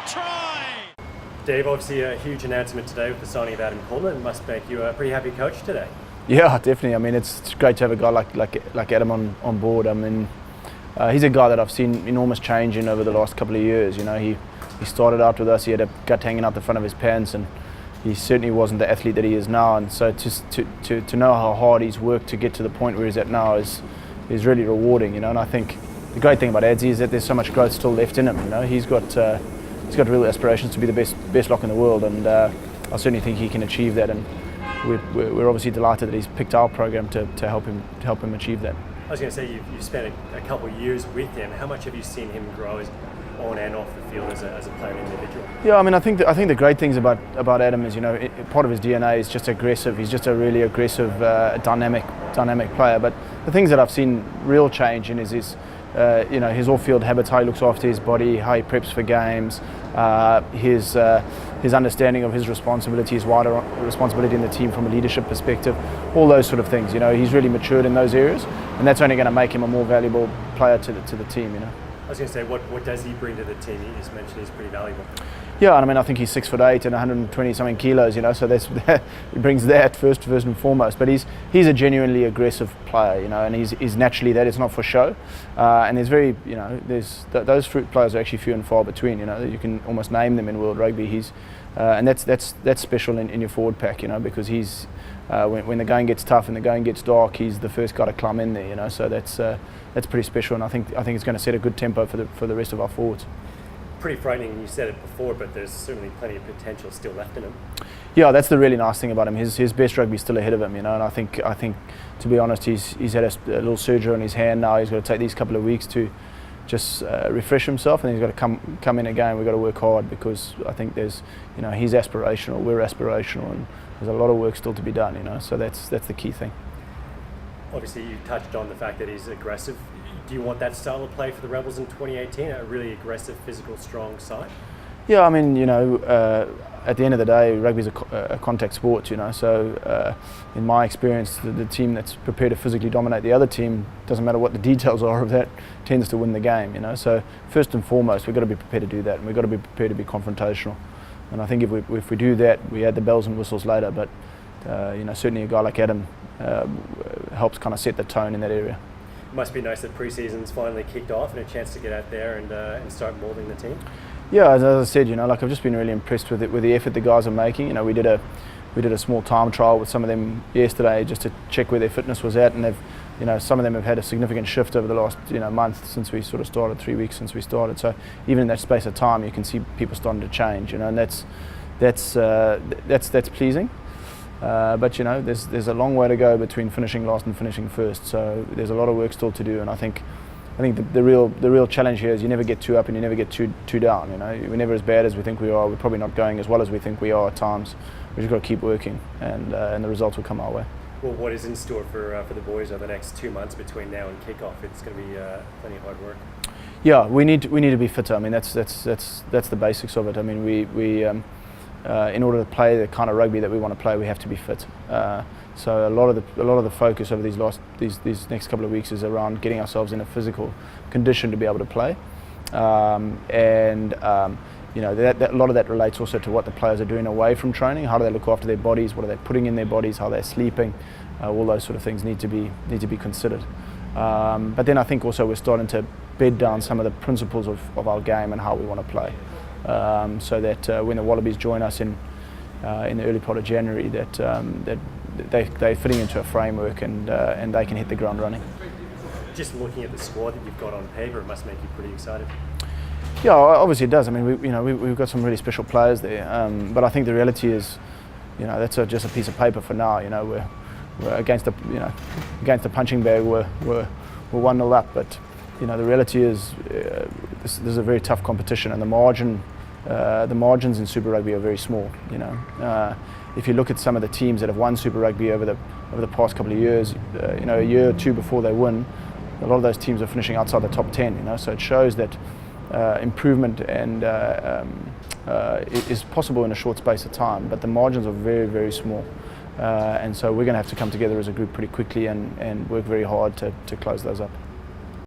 try! Dave, obviously a huge announcement today with the signing of Adam Coleman. It must make you a pretty happy coach today. Yeah, definitely. I mean, it's great to have a guy like Adam on board. I mean, he's a guy that I've seen enormous change in over the last couple of years. You know, he started out with us, he had a gut hanging out the front of his pants, and he certainly wasn't the athlete that he is now. And so just to know how hard he's worked to get to the point where he's at now is really rewarding. You know, and I think the great thing about Adsy is that there's so much growth still left in him. You know, he's got real aspirations to be the best lock in the world, and I certainly think he can achieve that. And we're obviously delighted that he's picked our program to help him achieve that. I was going to say you've spent a couple of years with him. How much have you seen him grow on and off the field as a player and individual? Yeah, I mean, I think the great things about Adam is, you know, part of his DNA is just aggressive. He's just a really aggressive, dynamic player. But the things that I've seen real change in is his off-field habits, how he looks after his body, how he preps for games, his understanding of his responsibility, his wider responsibility in the team from a leadership perspective, all those sort of things. You know, he's really matured in those areas, and that's only going to make him a more valuable player to the team. You know. I was going to say, what does he bring to the team? You just mentioned he's pretty valuable. Yeah, and I mean, I think he's 6'8" and 120 something kilos. You know, so he brings that first and foremost. But he's a genuinely aggressive player. You know, and he's naturally that. It's not for show. And there's those fruit players are actually few and far between. You know, you can almost name them in world rugby. And that's special in your forward pack. You know, because he's when the going gets tough and the going gets dark, he's the first guy to climb in there. You know, so that's pretty special, and I think it's going to set a good tempo for the rest of our forwards. Pretty frightening, and you said it before, but there's certainly plenty of potential still left in him. Yeah, that's the really nice thing about him. His best rugby is still ahead of him, you know. And I think to be honest, he's had a little surgery on his hand now. He's got to take these couple of weeks to just refresh himself, and he's got to come in again. We've got to work hard, because I think he's aspirational, we're aspirational, and there's a lot of work still to be done, you know. So that's the key thing. Obviously, you touched on the fact that he's aggressive. Do you want that style of play for the Rebels in 2018? A really aggressive, physical, strong side? Yeah, I mean, you know, at the end of the day, rugby is a contact sport, you know. So, in my experience, the team that's prepared to physically dominate the other team, doesn't matter what the details are of that, tends to win the game, you know. So, first and foremost, we've got to be prepared to do that, and we've got to be prepared to be confrontational. And I think if we do that, we add the bells and whistles later. But you know, certainly a guy like Adam helps kind of set the tone in that area. It must be nice that preseason's finally kicked off and a chance to get out there and start moulding the team. Yeah, as I said, you know, like I've just been really impressed with the effort the guys are making. You know, we did a small time trial with some of them yesterday just to check where their fitness was at, and they've, you know, some of them have had a significant shift over the last, you know, month since we sort of started, 3 weeks since we started. So even in that space of time, you can see people starting to change, you know, and that's pleasing. But you know, there's a long way to go between finishing last and finishing first. So there's a lot of work still to do, and I think the real challenge here is you never get too up and you never get too down. You know, we're never as bad as we think we are. We're probably not going as well as we think we are at times. We've just got to keep working, and the results will come our way. Well, what is in store for the boys over the next 2 months between now and kickoff? It's going to be plenty of hard work. Yeah, we need to be fitter. I mean, that's the basics of it. I mean, we in order to play the kind of rugby that we want to play, we have to be fit. So a lot of the focus over these next couple of weeks is around getting ourselves in a physical condition to be able to play, you know, a lot of that relates also to what the players are doing away from training. How do they look after their bodies? What are they putting in their bodies? How they're sleeping? All those sort of things need to be considered. But then I think also we're starting to bed down some of the principles of our game and how we want to play. So that when the Wallabies join us in the early part of January, that they're fitting into a framework and they can hit the ground running. Just looking at the squad that you've got on paper, it must make you pretty excited. Yeah, obviously it does. I mean, we've got some really special players there, but I think the reality is, you know, that's just a piece of paper for now. You know, we're against the punching bag. We're 1-0 up, but you know, the reality is this is a very tough competition, and the margins in Super Rugby are very small. You know, if you look at some of the teams that have won Super Rugby over the past couple of years, you know, a year or two before they win, a lot of those teams are finishing outside the top 10. You know, so it shows that improvement and is possible in a short space of time, but the margins are very, very small. And so we're going to have to come together as a group pretty quickly and work very hard to close those up.